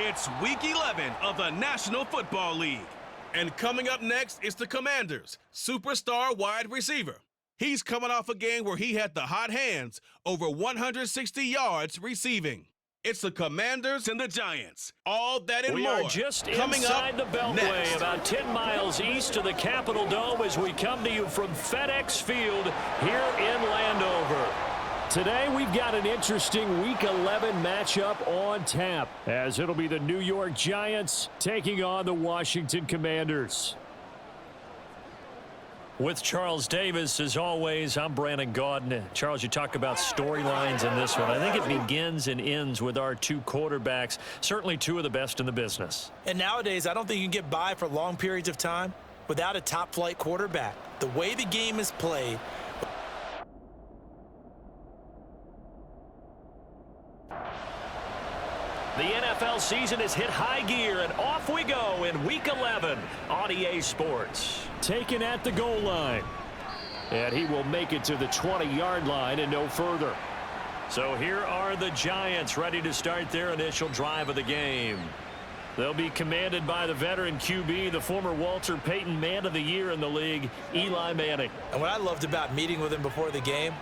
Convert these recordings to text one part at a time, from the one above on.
It's Week 11 of the National Football League. And coming up next is the Commanders' superstar wide receiver. He's coming off a game where he had the hot hands, over 160 yards receiving. It's the Commanders and the Giants. All that and more. We are just coming inside the up Beltway, next. about 10 miles east of the Capitol Dome as we come to you from FedEx Field here in Landover. Today we've got an interesting Week 11 matchup on tap, as it'll be the New York Giants taking on the Washington Commanders. With Charles Davis, as always, I'm Brandon Gaudin. Charles, you talk about storylines in this one. I think it begins and ends with our two quarterbacks, certainly two of the best in the business. And nowadays, I don't think you can get by for long periods of time without a top-flight quarterback. The way the game is played, the NFL season has hit high gear, and off we go in Week 11 on EA Sports. Taken at the goal line. And he will make it to the 20-yard line and no further. So here are the Giants ready to start their initial drive of the game. They'll be commanded by the veteran QB, the former Walter Payton Man of the Year in the league, Eli Manning. and what I loved about meeting with him before the game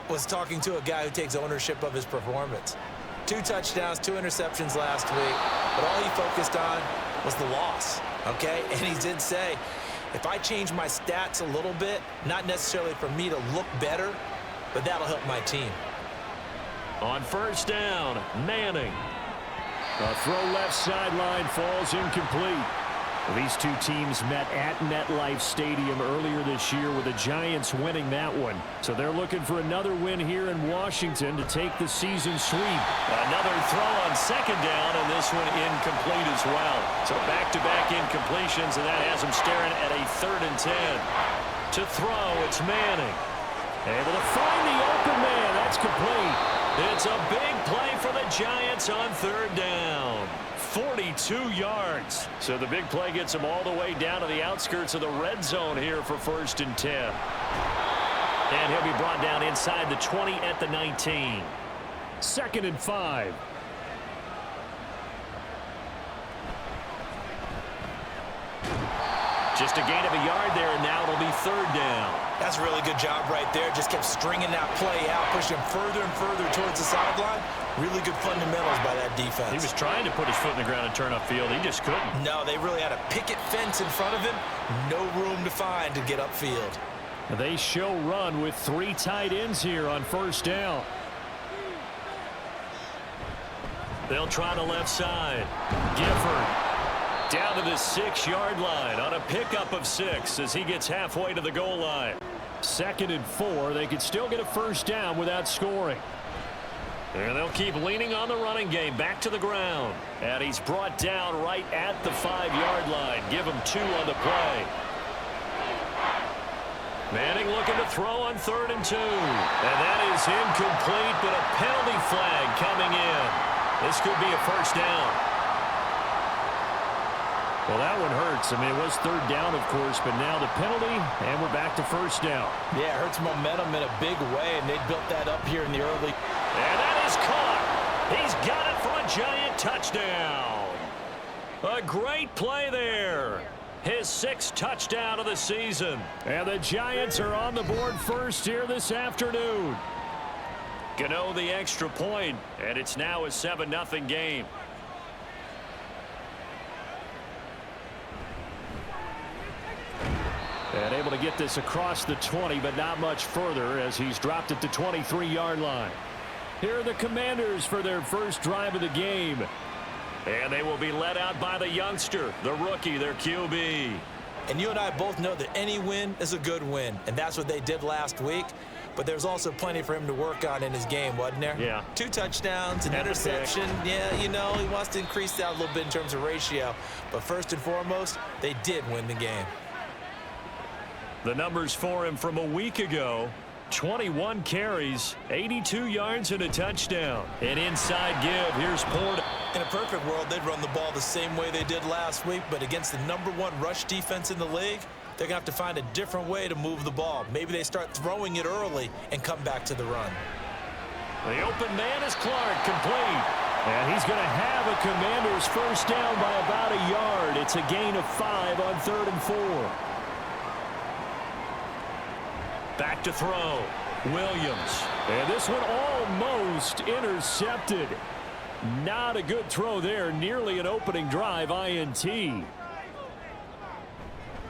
was talking to a guy who takes ownership of his performance. 2 touchdowns, 2 interceptions last week, but all he focused on was the loss, okay? And he did say, if I change my stats a little bit, not necessarily for me to look better, but that'll help my team. On first down, Manning. A throw left sideline falls incomplete. These two teams met at MetLife Stadium earlier this year with the Giants winning that one. So they're looking for another win here in Washington to take the season sweep. Another throw on second down, and this one incomplete as well. So back-to-back incompletions, and that has them staring at a 3rd and 10. To throw, it's Manning. Able to find the open man. That's complete. It's a big play for the Giants on 3rd down. 42 yards. So the big play gets them all the way down to the outskirts of the red zone here for 1st and 10. And he'll be brought down inside the 20 at the 19. 2nd and 5. Just a gain of a yard there, and now it'll be 3rd down. That's a really good job right there. Just kept stringing that play out, pushing him further and further towards the sideline. Really good fundamentals by that defense. He was trying to put his foot in the ground and turn upfield. He just couldn't. No, they really had a picket fence in front of him. No room to find to get upfield. They show run with 3 tight ends here on 1st down. They'll try the left side. Gifford down to the 6-yard line on a pickup of 6 as he gets halfway to the goal line. 2nd and 4. They could still get a 1st down without scoring. And they'll keep leaning on the running game. Back to the ground. And he's brought down right at the 5-yard line. Give him 2 on the play. Manning looking to throw on 3rd and 2. And that is incomplete, but a penalty flag coming in. This could be a 1st down. Well, that one hurts. I mean, it was 3rd down, of course, but now the penalty, and we're back to 1st down. Yeah, it hurts momentum in a big way, and they built that up here in the early. And that is caught. He's got it for a Giant touchdown. A great play there. His 6th touchdown of the season. And the Giants are on the board first here this afternoon. Gano the extra point, and it's now a 7-0 game. And able to get this across the 20, but not much further as he's dropped it to 23-yard line. Here are the Commanders for their first drive of the game. And they will be led out by the youngster, the rookie, their QB. And you and I both know that any win is a good win, and that's what they did last week. But there's also plenty for him to work on in his game, wasn't there? Yeah. 2 touchdowns, an interception. Yeah, you know, he wants to increase that a little bit in terms of ratio. But first and foremost, they did win the game. The numbers for him from a week ago: 21 carries, 82 yards, and a touchdown. An inside give. Here's Porter. In a perfect world, they'd run the ball the same way they did last week, but against the #1 rush defense in the league, they're going to have to find a different way to move the ball. Maybe they start throwing it early and come back to the run. The open man is Clark, complete. And he's going to have a Commanders first down by about a yard. It's a gain of 5 on 3rd and 4. Back to throw. Williams. And this one almost intercepted. Not a good throw there. Nearly an opening drive INT.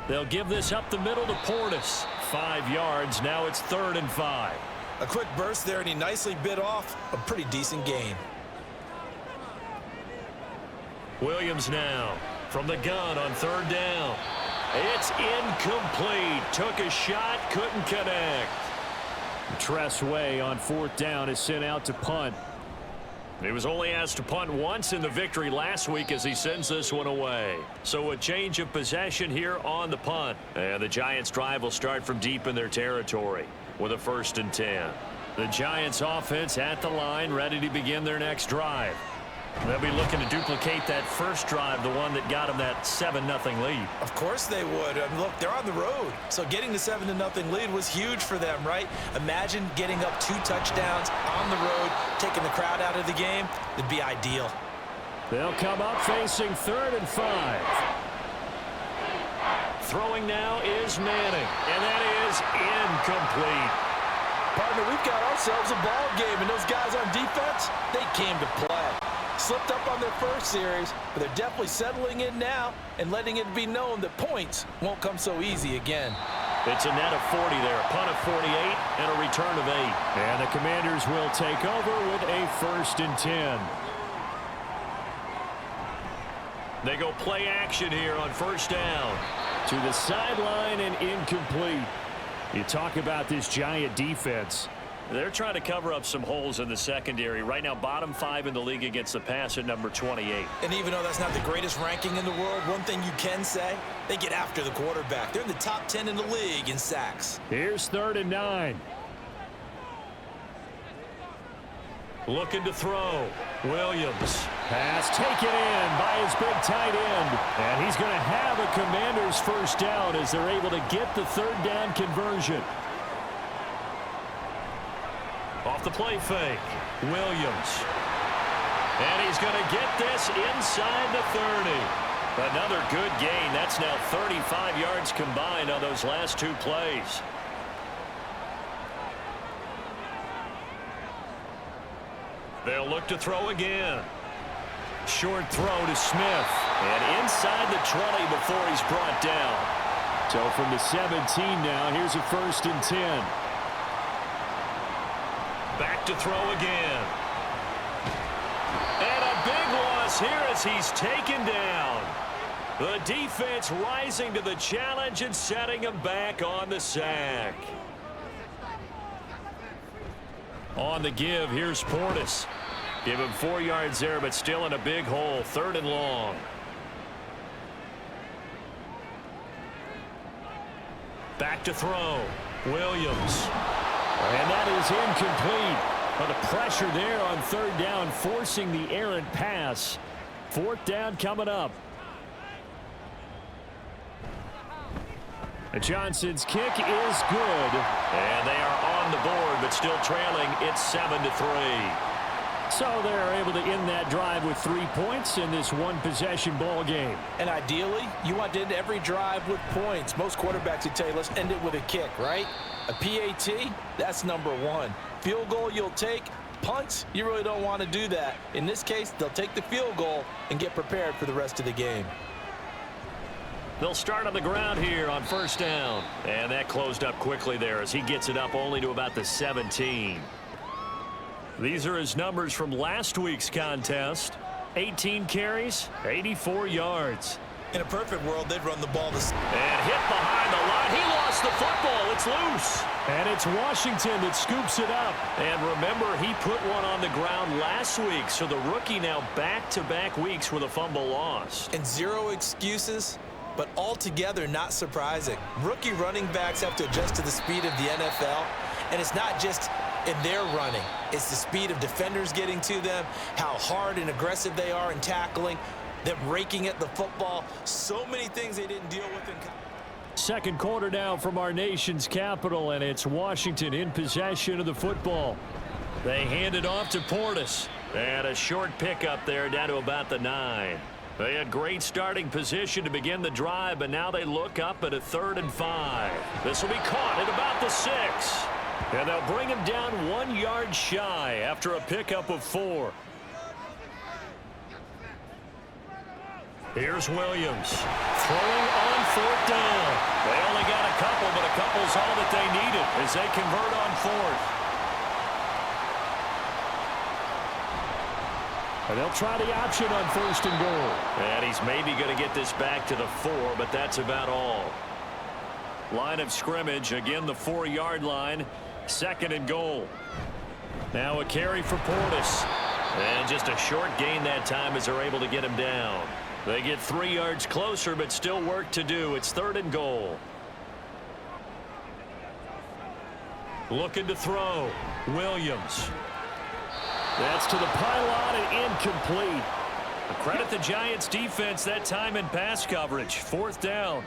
They'll give this up the middle to Portis. 5 yards. Now it's 3rd and 5. A quick burst there, and he nicely bit off a pretty decent gain. Williams now from the gun on 3rd down. It's incomplete. Took a shot, couldn't connect. Tress Way on 4th down is sent out to punt. He was only asked to punt once in the victory last week as he sends this one away. So a change of possession here on the punt. And the Giants' drive will start from deep in their territory with a 1st and 10. The Giants' offense at the line, ready to begin their next drive. They'll be looking to duplicate that first drive, the one that got them that 7-0 lead. Of course they would. Look, they're on the road. So getting the 7-0 lead was huge for them, right? Imagine getting up 2 touchdowns on the road, taking the crowd out of the game. It'd be ideal. They'll come up facing 3rd and 5. Throwing now is Manning, and that is incomplete. Partner, we've got ourselves a ball game, and those guys on defense, they came to play. Slipped up on their first series, but they're definitely settling in now and letting it be known that points won't come so easy again. It's a net of 40 there, a punt of 48, and a return of 8. And the Commanders will take over with a 1st and 10. They go play action here on 1st down. To the sideline and incomplete. You talk about this Giant defense. They're trying to cover up some holes in the secondary. Right now, bottom 5 in the league against the pass at number 28. And even though that's not the greatest ranking in the world, one thing you can say, they get after the quarterback. They're in the top 10 in the league in sacks. Here's 3rd and 9. Looking to throw. Williams. Pass taken in by his big tight end. And he's going to have a Commanders first down as they're able to get the 3rd down conversion. Off the play fake. Williams. And he's going to get this inside the 30. Another good gain. That's now 35 yards combined on those last 2 plays. They'll look to throw again. Short throw to Smith. And inside the 20 before he's brought down. So from the 17 now, here's a 1st and 10. Back to throw again. And a big loss here as he's taken down. The defense rising to the challenge and setting him back on the sack. On the give, here's Portis. Give him 4 yards there, but still in a big hole. 3rd and long. Back to throw. Williams. And that is incomplete. But the pressure there on 3rd down, forcing the errant pass. 4th down coming up. Johnson's kick is good. And they are on the board, but still trailing. It's 7-3. So they're able to end that drive with 3 points in this one-possession ball game. And ideally, you want to end every drive with points. Most quarterbacks would tell you, let's end it with a kick, right? A PAT, that's number 1. Field goal you'll take. Punts, you really don't want to do that. In this case, they'll take the field goal and get prepared for the rest of the game. They'll start on the ground here on 1st down. And that closed up quickly there as he gets it up only to about the 17. These are his numbers from last week's contest. 18 carries, 84 yards. In a perfect world, they'd run the ball. And hit behind the line. He lost the football. It's loose. And it's Washington that scoops it up. And remember, he put one on the ground last week. So the rookie now back-to-back weeks with a fumble loss. And 0 excuses, but altogether not surprising. Rookie running backs have to adjust to the speed of the NFL. And it's not just in their running. It's the speed of defenders getting to them, how hard and aggressive they are in tackling, them raking at the football. So many things they didn't deal with in college. Second quarter now from our nation's capital, and it's Washington in possession of the football. They hand it off to Portis. And a short pickup there down to about the 9. They had great starting position to begin the drive, but now they look up at a 3rd and 5. This will be caught at about the 6. And they'll bring him down 1 yard shy after a pickup of 4. Here's Williams throwing on 4th down. They only got a couple, but a couple's all that they needed as they convert on 4th. And they'll try the option on 1st and goal. And he's maybe going to get this back to the 4, but that's about all. Line of scrimmage, again the 4-yard line. 2nd and goal. Now a carry for Portis. And just a short gain that time as they're able to get him down. They get 3 yards closer, but still work to do. It's 3rd and goal. Looking to throw. Williams. That's to the pylon and incomplete. Credit the Giants defense that time in pass coverage. 4th down.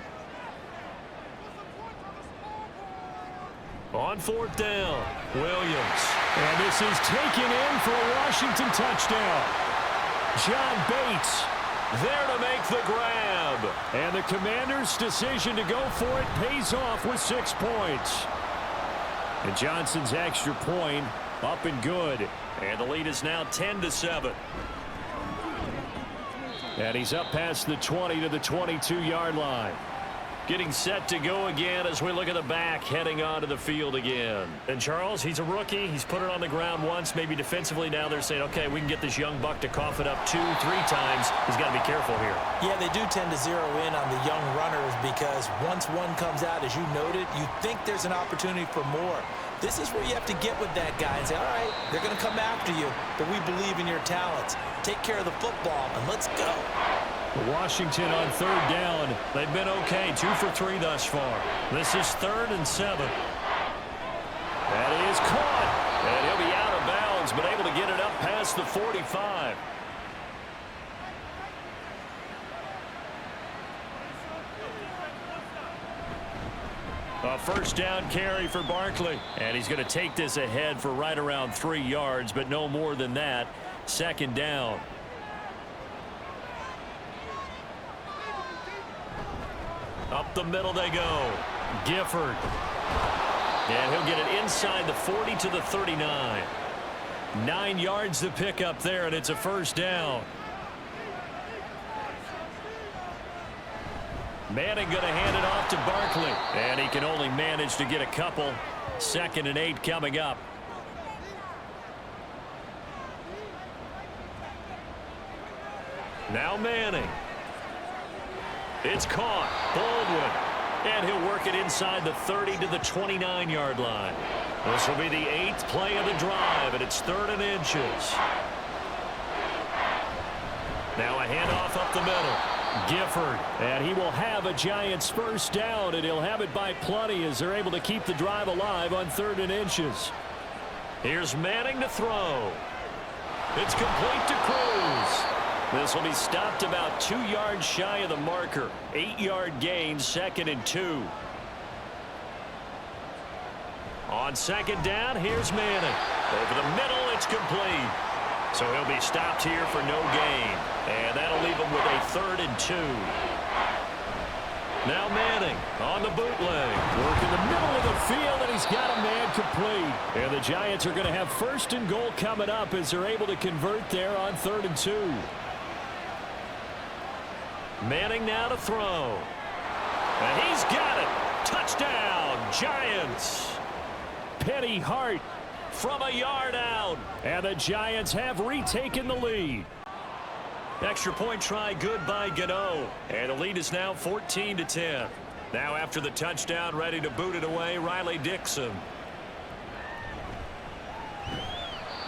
On 4th down, Williams. And this is taken in for a Washington touchdown. John Bates there to make the grab. And the Commanders' decision to go for it pays off with 6 points. And Johnson's extra point up and good. And the lead is now 10-7. And he's up past the 20 to the 22-yard line. Getting set to go again as we look at the back heading onto the field again. And Charles, he's a rookie. He's put it on the ground once. Maybe defensively now they're saying, okay, we can get this young buck to cough it up 2-3 times. He's got to be careful here. Yeah, they do tend to zero in on the young runners because once one comes out, as you noted, you think there's an opportunity for more. This is where you have to get with that guy and say, all right, they're going to come after you, but we believe in your talents. Take care of the football, and let's go. Washington on 3rd down. They've been okay, 2 for 3 thus far. This is 3rd and 7. That is caught, and he'll be out of bounds, but able to get it up past the 45. A 1st down carry for Barkley. And he's going to take this ahead for right around 3 yards, but no more than that. 2nd down. Up the middle they go. Gifford. And he'll get it inside the 40 to the 39. 9 yards to pick up there, and it's a 1st down. Manning going to hand it off to Barkley. And he can only manage to get a couple. 2nd and 8 coming up. Now Manning. It's caught. Baldwin. And he'll work it inside the 30 to the 29-yard line. This will be the 8th play of the drive, and it's 3rd and inches. Now a handoff up the middle. Gifford, and he will have a Giants 1st down, and he'll have it by plenty as they're able to keep the drive alive on 3rd and inches. Here's Manning to throw. It's complete to Cruz. This will be stopped about 2 yards shy of the marker. 8-yard gain, 2nd and 2. On 2nd down, here's Manning. Over the middle, it's complete. So he'll be stopped here for no gain. And that'll leave him with a 3rd and 2. Now Manning on the bootleg. Work in the middle of the field, and he's got a man complete. And the Giants are going to have 1st and goal coming up as they're able to convert there on 3rd and 2. Manning now to throw. And he's got it. Touchdown, Giants. Penny Hart from a yard out. And the Giants have retaken the lead. Extra point try good by Gano. And the lead is now 14-10. Now after the touchdown, ready to boot it away, Riley Dixon.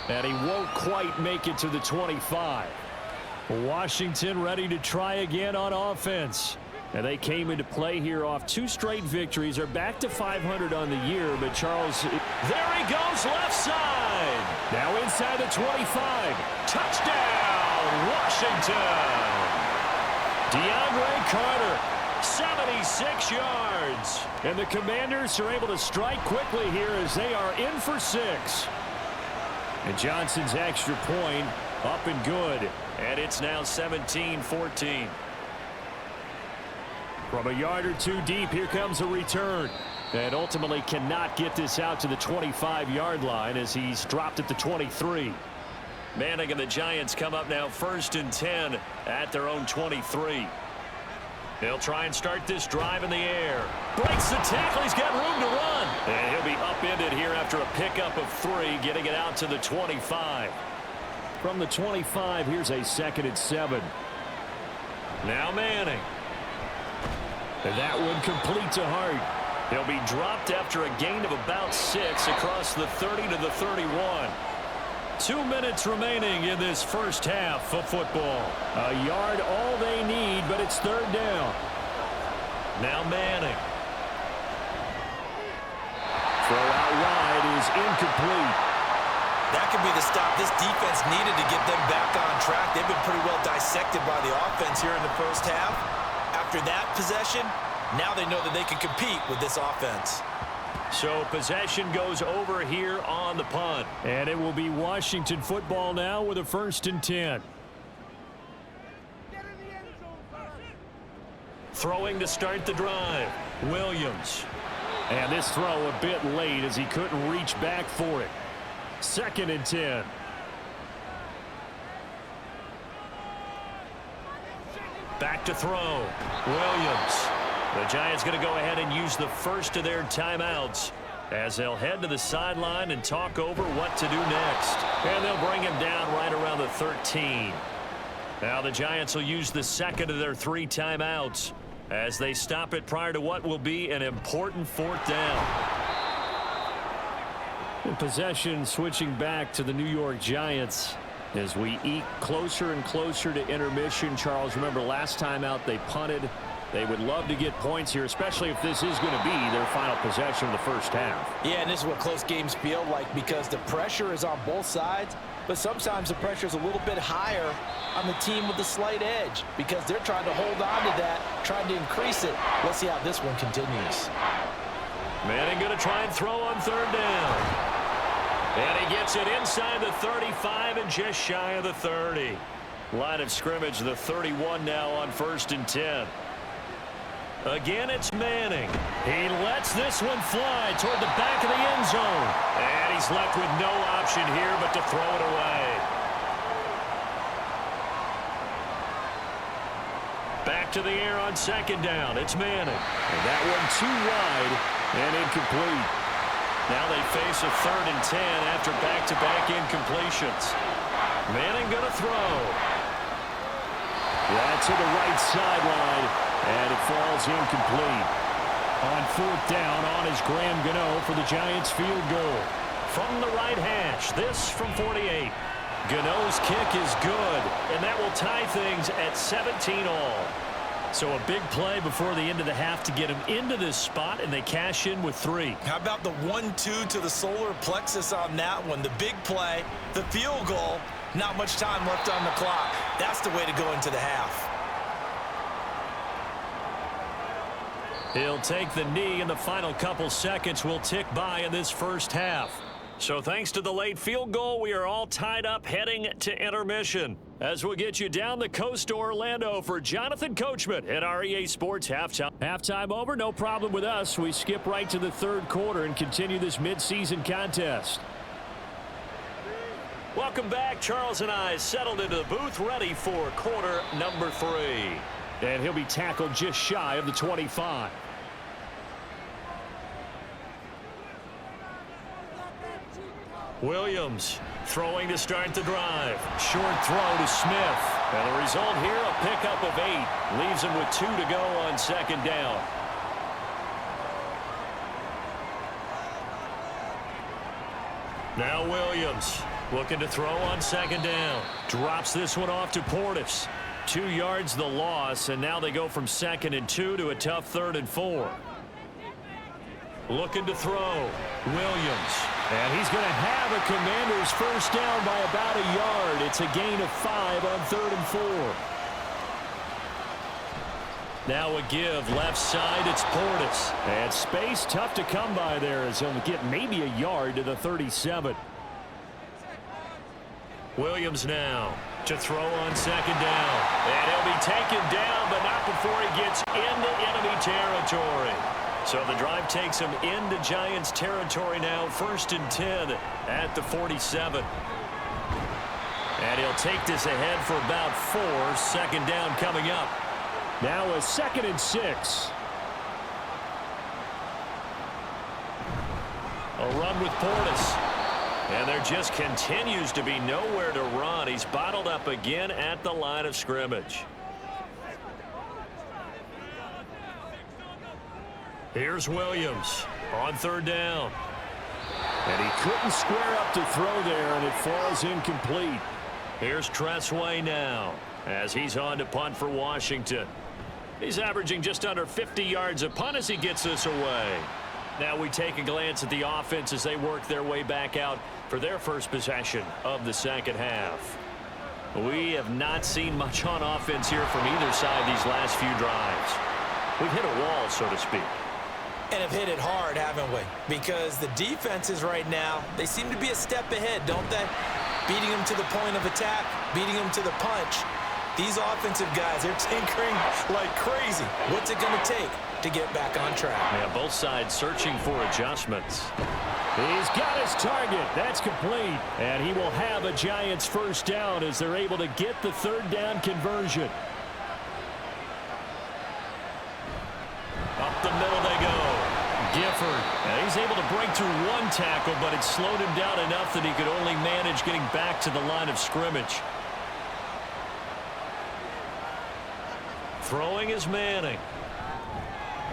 And he won't quite make it to the 25. Washington ready to try again on offense. And they came into play here off 2 straight victories. Are back to 500 on the year, but Charles, there he goes left side. Now inside the 25. Touchdown, Washington. DeAndre Carter, 76 yards. And the Commanders are able to strike quickly here as they are in for 6. And Johnson's extra point up and good. And it's now 17-14. From a yard or two deep, here comes a return. And ultimately cannot get this out to the 25-yard line as he's dropped at the 23. Manning and the Giants come up now 1st and 10 at their own 23. They'll try and start this drive in the air. Breaks the tackle. He's got room to run. And he'll be upended here after a pickup of 3, getting it out to the 25. From the 25, here's a 2nd and 7. Now Manning. And that one complete to Hart. He'll be dropped after a gain of about 6 across the 30 to the 31. 2 minutes remaining in this first half of football. A yard all they need, but it's 3rd down. Now Manning. Throw out wide is incomplete. That could be the stop this defense needed to get them back on track. They've been pretty well dissected by the offense here in the first half. After that possession, now they know that they can compete with this offense. So possession goes over here on the punt. And it will be Washington football now with a 1st and 10. Throwing to start the drive. Williams. And this throw a bit late as he couldn't reach back for it. 2nd and 10. Back to throw. Williams. The Giants going to go ahead and use the first of their timeouts as they'll head to the sideline and talk over what to do next. And they'll bring him down right around the 13. Now the Giants will use the 2nd of their 3 timeouts as they stop it prior to what will be an important 4th down. In possession switching back to the New York Giants as we eke closer and closer to intermission. Charles, remember last time out they punted. They would love to get points here, especially if this is going to be their final possession of the first half. Yeah, and this is what close games feel like because the pressure is on both sides, but sometimes the pressure is a little bit higher on the team with the slight edge because they're trying to hold on to that, trying to increase it. Let's see how this one continues. Manning going to try and throw on 3rd down. And he gets it inside the 35 and just shy of the 30. Line of scrimmage, the 31 now on 1st and 10. Again, it's Manning. He lets this one fly toward the back of the end zone. And he's left with no option here but to throw it away. Back to the air on 2nd down. It's Manning. And that one too wide and incomplete. Now they face a 3rd and 10 after back-to-back incompletions. Manning going to throw. That's to the right sideline, and it falls incomplete. On 4th down, on is Graham Gano for the Giants field goal. From the right hash, this from 48. Gano's kick is good, and that will tie things at 17 all. So a big play before the end of the half to get him into this spot, and they cash in with 3. How about the 1-2 to the solar plexus on that one? The big play, the field goal, not much time left on the clock. That's the way to go into the half. He'll take the knee, and the final couple seconds will tick by in this first half. So thanks to the late field goal, we are all tied up heading to intermission. As we'll get you down the coast to Orlando for Jonathan Coachman at our EA Sports Halftime. Halftime over, no problem with us. We skip right to the 3rd quarter and continue this midseason contest. Welcome back. Charles and I settled into the booth ready for quarter number 3. And he'll be tackled just shy of the 25. Williams throwing to start the drive. Short throw to Smith. And the result here, a pickup of 8. Leaves him with 2 to go on 2nd down. Now Williams looking to throw on 2nd down. Drops this one off to Portis. 2 yards the loss, and now they go from 2nd and 2 to a tough 3rd and 4. Looking to throw. Williams. And he's going to have a Commanders first down by about a yard. It's a gain of 5 on 3rd and 4. Now a give left side. It's Portis. And space tough to come by there as he'll get maybe a yard to the 37. Williams now to throw on second down. And he'll be taken down, but not before he gets into enemy territory. So the drive takes him into Giants territory now, 1st and 10 at the 47. And he'll take this ahead for about 4. 2nd down coming up. Now a 2nd and 6. A run with Portis. And there just continues to be nowhere to run. He's bottled up again at the line of scrimmage. Here's Williams on 3rd down. And he couldn't square up to throw there, and it falls incomplete. Here's Tressway now as he's on to punt for Washington. He's averaging just under 50 yards a punt as he gets this away. Now we take a glance at the offense as they work their way back out for their first possession of the second half. We have not seen much on offense here from either side these last few drives. We've hit a wall, so to speak. And have hit it hard, haven't we? Because the defenses right now, they seem to be a step ahead, don't they? Beating them to the point of attack, beating them to the punch. These offensive guys, they're tinkering like crazy. What's it going to take to get back on track? Yeah, both sides searching for adjustments. He's got his target. That's complete. And he will have a Giants 1st down as they're able to get the 3rd down conversion. Up the middle they go. Gifford. And he's able to break through 1 tackle, but it slowed him down enough that he could only manage getting back to the line of scrimmage. Throwing is Manning.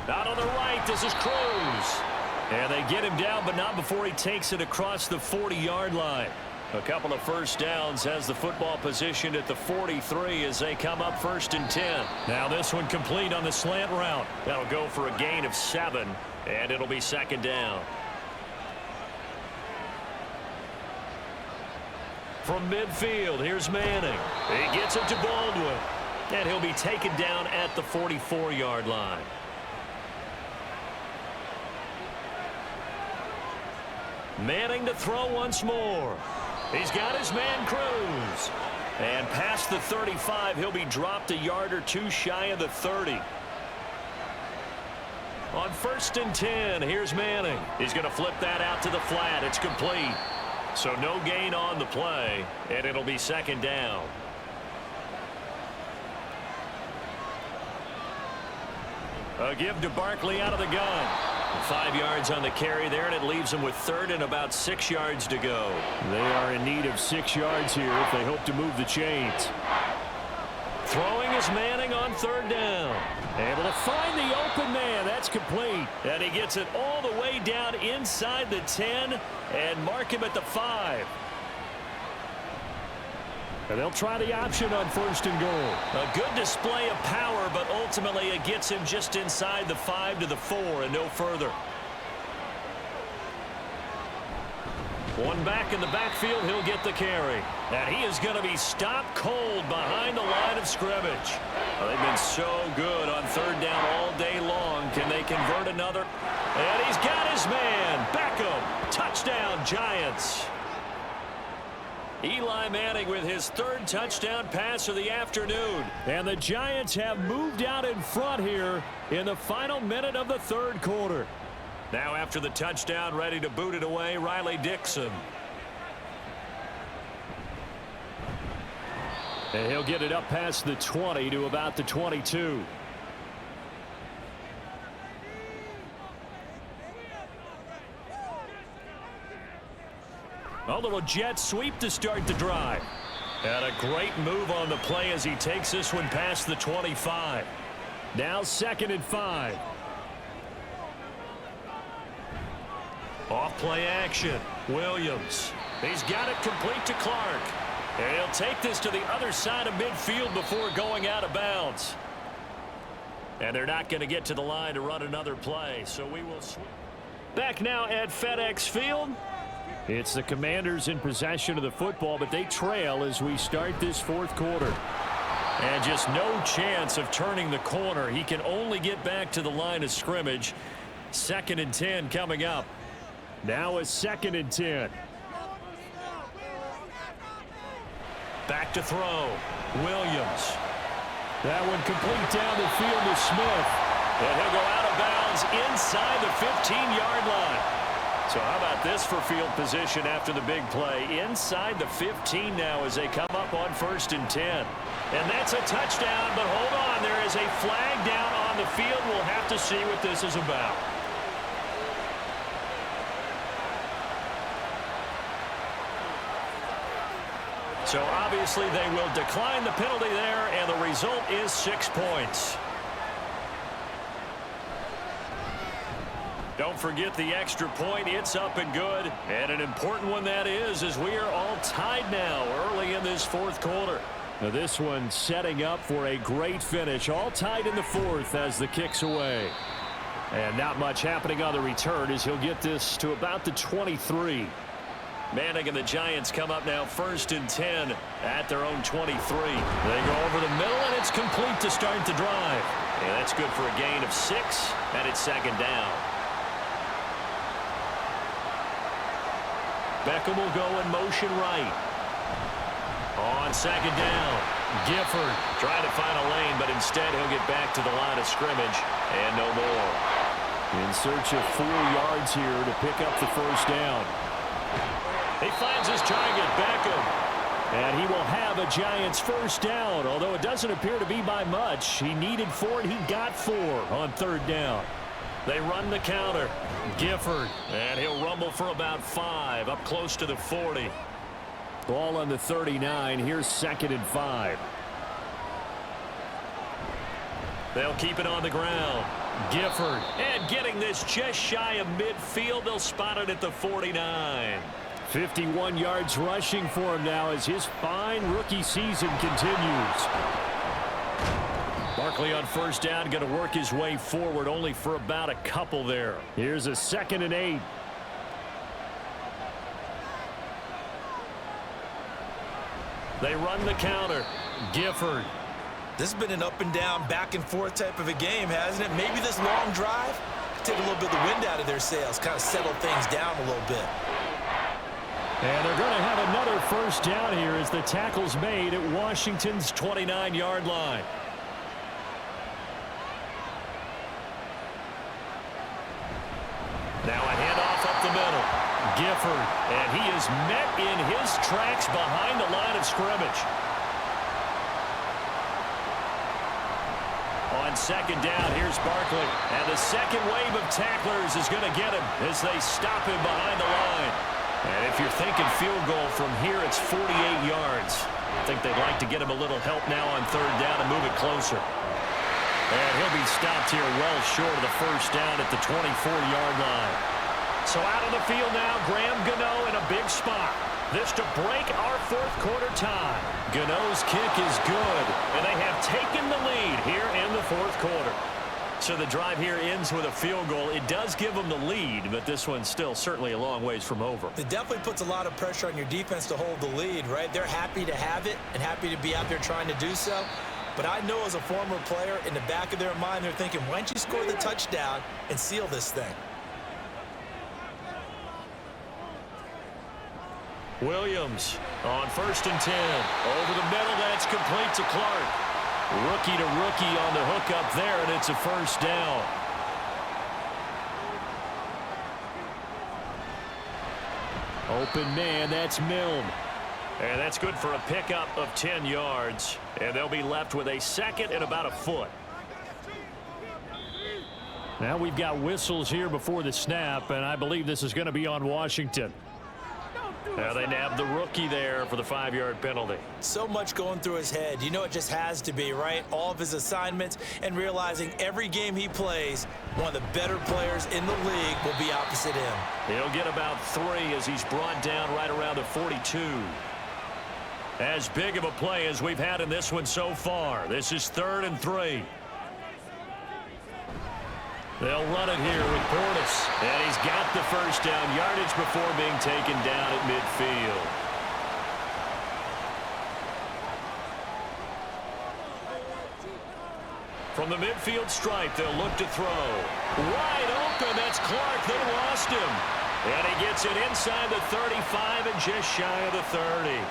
Out on the right, this is Cruz. And they get him down, but not before he takes it across the 40-yard line. A couple of 1st downs has the football positioned at the 43 as they come up 1st and 10. Now this one complete on the slant route. That'll go for a gain of 7, and it'll be 2nd down. From midfield, here's Manning. He gets it to Baldwin. And he'll be taken down at the 44-yard line. Manning to throw once more. He's got his man Cruz. And past the 35, he'll be dropped a yard or 2 shy of the 30. On 1st and 10, here's Manning. He's going to flip that out to the flat. It's complete. So no gain on the play, and it'll be 2nd down. A give to Barkley out of the gun. 5 yards on the carry there, and it leaves them with 3rd and about 6 yards to go. They are in need of 6 yards here if they hope to move the chains. Throwing is Manning on 3rd down. Able to find the open man. That's complete. And he gets it all the way down inside the 10 and mark him at the 5. And they'll try the option on 1st and goal. A good display of power, but ultimately it gets him just inside the 5 to the 4 and no further. One back in the backfield, he'll get the carry. And he is going to be stopped cold behind the line of scrimmage. Well, they've been so good on 3rd down all day long. Can they convert another? And he's got his man. Beckham. Touchdown, Giants. Eli Manning with his 3rd touchdown pass of the afternoon. And the Giants have moved out in front here in the final minute of the 3rd quarter. Now after the touchdown, ready to boot it away, Riley Dixon. And he'll get it up past the 20 to about the 22. A little jet sweep to start the drive. And a great move on the play as he takes this one past the 25. Now 2nd and 5. Off play action. Williams. He's got it complete to Clark. And he'll take this to the other side of midfield before going out of bounds. And they're not going to get to the line to run another play. So we will switch. Back now at FedEx Field. It's the Commanders in possession of the football, but they trail as we start this 4th quarter. And just no chance of turning the corner. He can only get back to the line of scrimmage. 2nd and 10 coming up. Now a 2nd and 10. Back to throw. Williams. That one complete down the field to Smith. And he'll go out of bounds inside the 15-yard line. So how about this for field position after the big play? Inside the 15 now as they come up on 1st and 10. And that's a touchdown, but hold on. There is a flag down on the field. We'll have to see what this is about. So obviously they will decline the penalty there, and the result is 6 points. Don't forget the extra point. It's up and good. And an important one that is, as we are all tied now early in this 4th quarter. Now this one setting up for a great finish. All tied in the 4th as the kick's away. And not much happening on the return as he'll get this to about the 23. Manning and the Giants come up now 1st and 10 at their own 23. They go over the middle, and it's complete to start the drive. And that's good for a gain of 6, and it's 2nd down. Beckham will go in motion right. On 2nd down, Gifford trying to find a lane, but instead he'll get back to the line of scrimmage, and no more. In search of 4 yards here to pick up the 1st down. He finds his target, Beckham. And he will have a Giants 1st down, although it doesn't appear to be by much. He needed 4, and he got 4 on 3rd down. They run the counter. Gifford, and he'll rumble for about 5, up close to the 40. Ball on the 39. Here's 2nd and 5. They'll keep it on the ground. Gifford, and getting this just shy of midfield. They'll spot it at the 49. 51 yards rushing for him now as his fine rookie season continues. Barkley on 1st down, going to work his way forward, only for about a couple there. Here's a 2nd and 8. They run the counter. Gifford. This has been an up and down, back and forth type of a game, hasn't it? Maybe this long drive take a little bit of the wind out of their sails, kind of settle things down a little bit. And they're going to have another 1st down here as the tackle's made at Washington's 29-yard line. Now a handoff up the middle. Gifford, and he is met in his tracks behind the line of scrimmage. On 2nd down, here's Barkley. And the second wave of tacklers is going to get him as they stop him behind the line. And if you're thinking field goal from here, it's 48 yards. I think they'd like to get him a little help now on 3rd down and move it closer. And he'll be stopped here well short of the 1st down at the 24-yard line. So out on the field now, Graham Gano in a big spot. This to break our 4th quarter tie. Gano's kick is good, and they have taken the lead here in the 4th quarter. So the drive here ends with a field goal. It does give them the lead, but this one's still certainly a long ways from over. It definitely puts a lot of pressure on your defense to hold the lead, right? They're happy to have it and happy to be out there trying to do so. But I know as a former player, in the back of their mind, they're thinking, why don't you score the touchdown and seal this thing? Williams on 1st and 10. Over the middle, that's complete to Clark. Rookie to rookie on the hook up there, and it's a 1st down. Open man, that's Milne. And that's good for a pickup of 10 yards. And they'll be left with a 2nd and about a foot. Now we've got whistles here before the snap, and I believe this is going to be on Washington. Now they nab the rookie there for the 5-yard penalty. So much going through his head. You know it just has to be, right? All of his assignments and realizing every game he plays, one of the better players in the league will be opposite him. He'll get about 3 as he's brought down right around the 42. As big of a play as we've had in this one so far. This is 3rd and 3. They'll run it here with Portis. And he's got the 1st down yardage before being taken down at midfield. From the midfield stripe, they'll look to throw. Wide open, that's Clark. They lost him. And he gets it inside the 35 and just shy of the 30.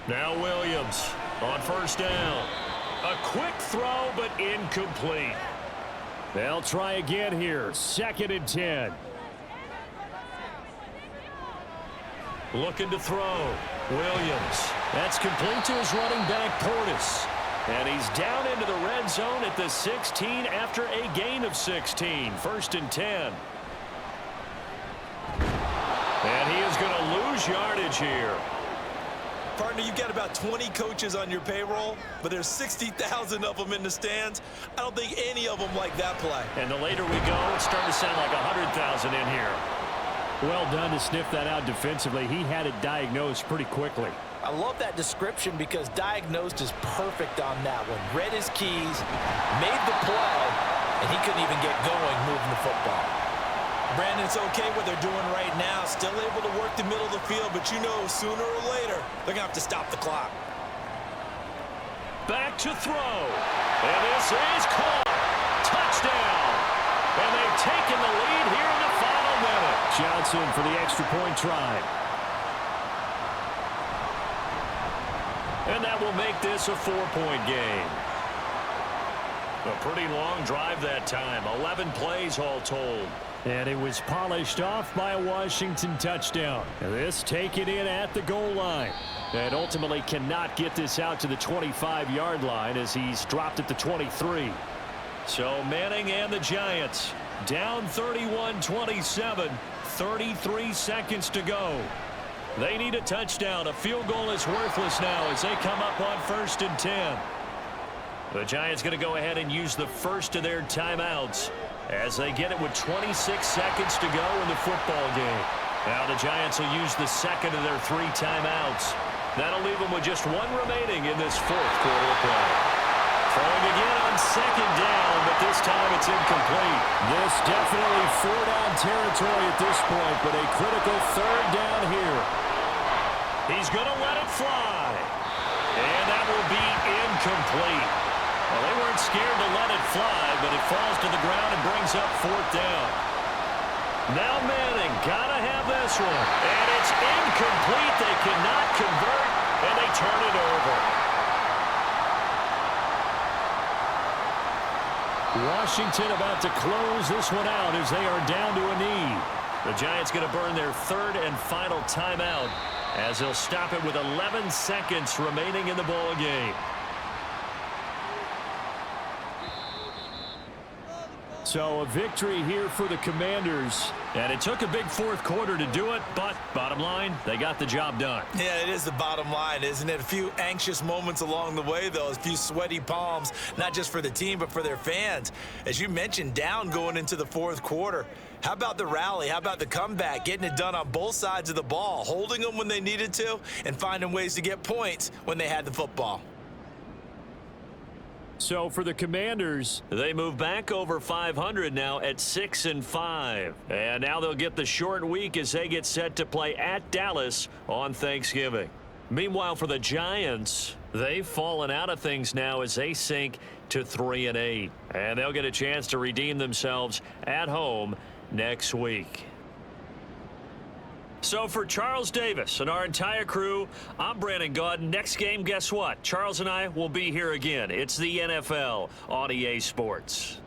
Now Williams on first down. A quick throw, but incomplete. They'll try again here. 2nd and 10. Looking to throw. Williams. That's complete to his running back, Portis. And he's down into the red zone at the 16 after a gain of 16. 1st and 10. And he is going to lose yardage here. Partner, you've got about 20 coaches on your payroll, but there's 60,000 of them in the stands. I don't think any of them like that play. And the later we go, it's starting to sound like 100,000 in here. Well done to sniff that out defensively. He had it diagnosed pretty quickly. I love that description because diagnosed is perfect on that one. Read his keys, made the play, and he couldn't even get going moving the football. Brandon, it's okay what they're doing right now. Still able to work the middle of the field, but you know sooner or later they're going to have to stop the clock. Back to throw. And this is caught. Touchdown. And they've taken the lead here in the final minute. Johnson for the extra point try. And that will make this a 4-point game. A pretty long drive that time. 11 plays all told. And it was polished off by a Washington touchdown. This taken in at the goal line. And ultimately cannot get this out to the 25-yard line as he's dropped at the 23. So Manning and the Giants down 31-27. 33 seconds to go. They need a touchdown. A field goal is worthless now as they come up on 1st and 10. The Giants going to go ahead and use the first of their timeouts as they get it with 26 seconds to go in the football game. Now the Giants will use the second of their 3 timeouts. That'll leave them with just 1 remaining in this 4th quarter of play. Throwing again on 2nd down, but this time it's incomplete. This definitely 4-down territory at this point, but a critical 3rd down here. He's going to let it fly. And that will be incomplete. Well, they weren't scared to let it fly, but it falls to the ground and brings up 4th down. Now Manning, gotta have this one. And it's incomplete. They cannot convert, and they turn it over. Washington about to close this one out as they are down to a knee. The Giants going to burn their 3rd and final timeout as they'll stop it with 11 seconds remaining in the ball game. So a victory here for the Commanders. And it took a big 4th quarter to do it, but bottom line, they got the job done. Yeah, it is the bottom line, isn't it? A few anxious moments along the way, though. A few sweaty palms, not just for the team, but for their fans. As you mentioned, down going into the 4th quarter. How about the rally? How about the comeback? Getting it done on both sides of the ball, holding them when they needed to, and finding ways to get points when they had the football. So for the Commanders, they move back over 500 now at 6-5. And now they'll get the short week as they get set to play at Dallas on Thanksgiving. Meanwhile, for the Giants, they've fallen out of things now as they sink to 3-8. And they'll get a chance to redeem themselves at home next week. So for Charles Davis and our entire crew, I'm Brandon Gaudin. Next game, guess what? Charles and I will be here again. It's the NFL on EA Sports.